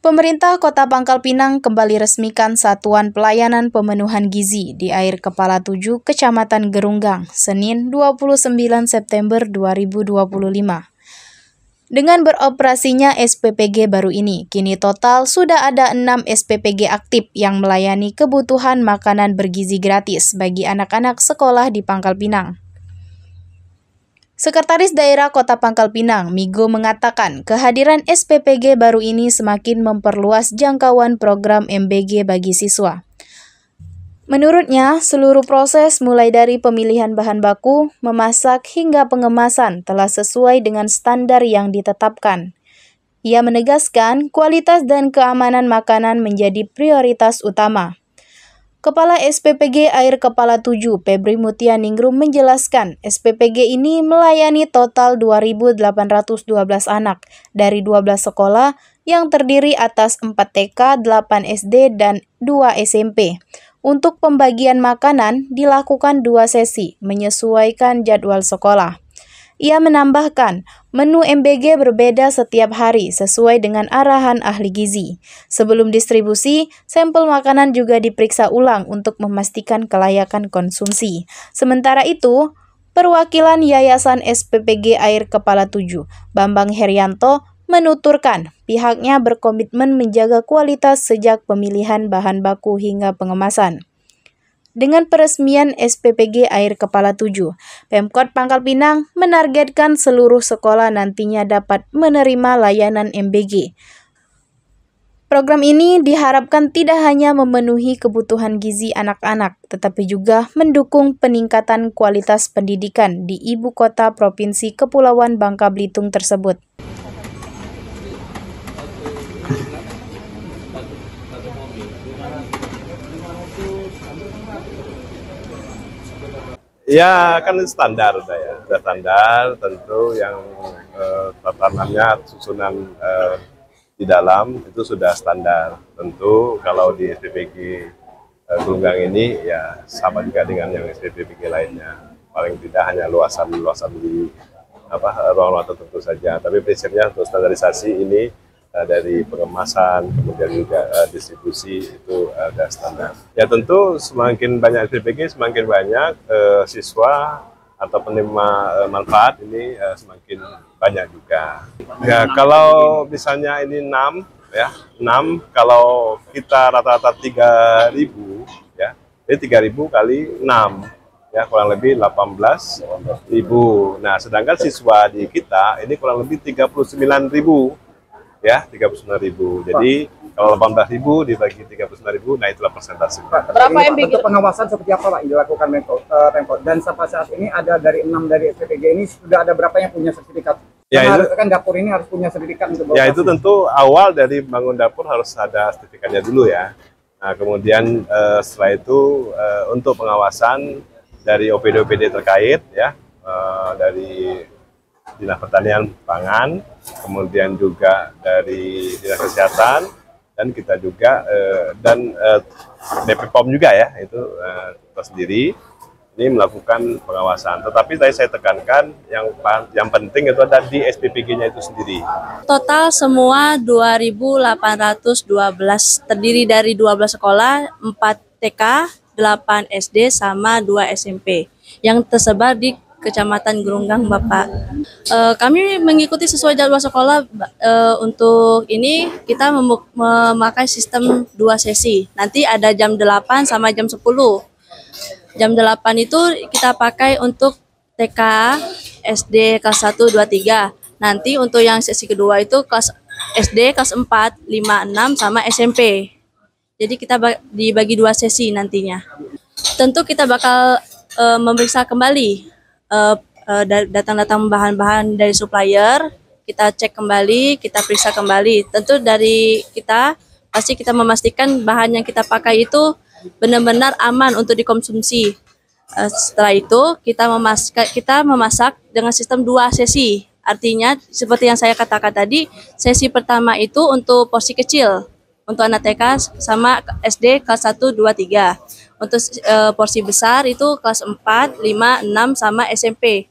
Pemerintah Kota Pangkal Pinang kembali resmikan Satuan Pelayanan Pemenuhan Gizi di Air Kepala 7, Kecamatan Gerunggang, Senin 29 September 2025. Dengan beroperasinya SPPG baru ini, kini total sudah ada 6 SPPG aktif yang melayani kebutuhan makanan bergizi gratis bagi anak-anak sekolah di Pangkal Pinang. Sekretaris Daerah Kota Pangkal Pinang, Migo, mengatakan kehadiran SPPG baru ini semakin memperluas jangkauan program MBG bagi siswa. Menurutnya, seluruh proses mulai dari pemilihan bahan baku, memasak hingga pengemasan telah sesuai dengan standar yang ditetapkan. Ia menegaskan kualitas dan keamanan makanan menjadi prioritas utama. Kepala SPPG Air Kepala 7, Febri Mutianingrum, menjelaskan SPPG ini melayani total 2.812 anak dari 12 sekolah yang terdiri atas 4 TK, 8 SD, dan 2 SMP. Untuk pembagian makanan dilakukan 2 sesi menyesuaikan jadwal sekolah. Ia menambahkan, menu MBG berbeda setiap hari sesuai dengan arahan ahli gizi. Sebelum distribusi, sampel makanan juga diperiksa ulang untuk memastikan kelayakan konsumsi. Sementara itu, perwakilan Yayasan SPPG Air Kepala 7, Bambang Herianto, menuturkan pihaknya berkomitmen menjaga kualitas sejak pemilihan bahan baku hingga pengemasan. Dengan peresmian SPPG Air Kepala 7, Pemkot Pangkal Pinang menargetkan seluruh sekolah nantinya dapat menerima layanan MBG. Program ini diharapkan tidak hanya memenuhi kebutuhan gizi anak-anak, tetapi juga mendukung peningkatan kualitas pendidikan di ibu kota Provinsi Kepulauan Bangka Belitung tersebut. Ya kan standar sudah standar tentu yang tatanannya susunan di dalam itu sudah standar. Tentu kalau di SPPG Gerunggang ini ya sama juga dengan yang SPPG lainnya. Paling tidak hanya luasan di ruang-ruang tertentu saja. Tapi prinsipnya untuk standarisasi ini dari pengemasan, kemudian juga distribusi itu ada standar. Ya tentu semakin banyak SPPG, semakin banyak siswa atau penerima manfaat ini semakin banyak juga. Ya kalau misalnya ini 6, ya 6, kalau kita rata-rata 3.000, ya, jadi 3.000 kali 6. Ya kurang lebih 18.000. Nah sedangkan siswa di kita ini kurang lebih 39.000. Ya, 39.000. Jadi kalau 18.000 dibagi 39.000, nah itulah persentase. Pak, berapa MBG? Bentuk pengawasan seperti apa Pak yang dilakukan Pemkot? Dan sampai saat ini ada dari 6 dari SPPG ini sudah ada berapa yang punya sertifikat? Ya, itu kan dapur ini harus punya sertifikat untuk ya itu tentu awal dari bangun dapur harus ada sertifikatnya dulu ya. Nah kemudian setelah itu untuk pengawasan dari OPD terkait ya, dari Dinas Pertanian Pangan, kemudian juga dari Dinas Kesehatan, dan kita juga dan BP POM juga ya, itu tersendiri ini melakukan pengawasan. Tetapi tadi saya tekankan yang penting itu ada di SPPG-nya itu sendiri. Total semua 2.812 terdiri dari 12 sekolah, 4 TK, 8 SD sama 2 SMP yang tersebar di Kecamatan Gerunggang, Bapak. Kami mengikuti sesuai jadwal sekolah. Untuk ini kita memakai sistem 2 sesi. Nanti ada jam 8 sama jam 10. Jam 8 itu kita pakai untuk TK, SD kelas 1, 2, 3. Nanti untuk yang sesi kedua itu kelas SD kelas 4, 5, 6 sama SMP. Jadi kita dibagi 2 sesi nantinya. Tentu kita bakal memeriksa kembali datang-datang bahan-bahan dari supplier, kita cek kembali, kita periksa kembali. Tentu dari kita pasti kita memastikan bahan yang kita pakai itu benar-benar aman untuk dikonsumsi. Setelah itu kita memasak dengan sistem 2 sesi. Artinya seperti yang saya katakan tadi, sesi pertama itu untuk porsi kecil untuk anak TK sama SD kelas 1, 2, 3. Untuk porsi besar itu kelas 4, 5, 6 sama SMP.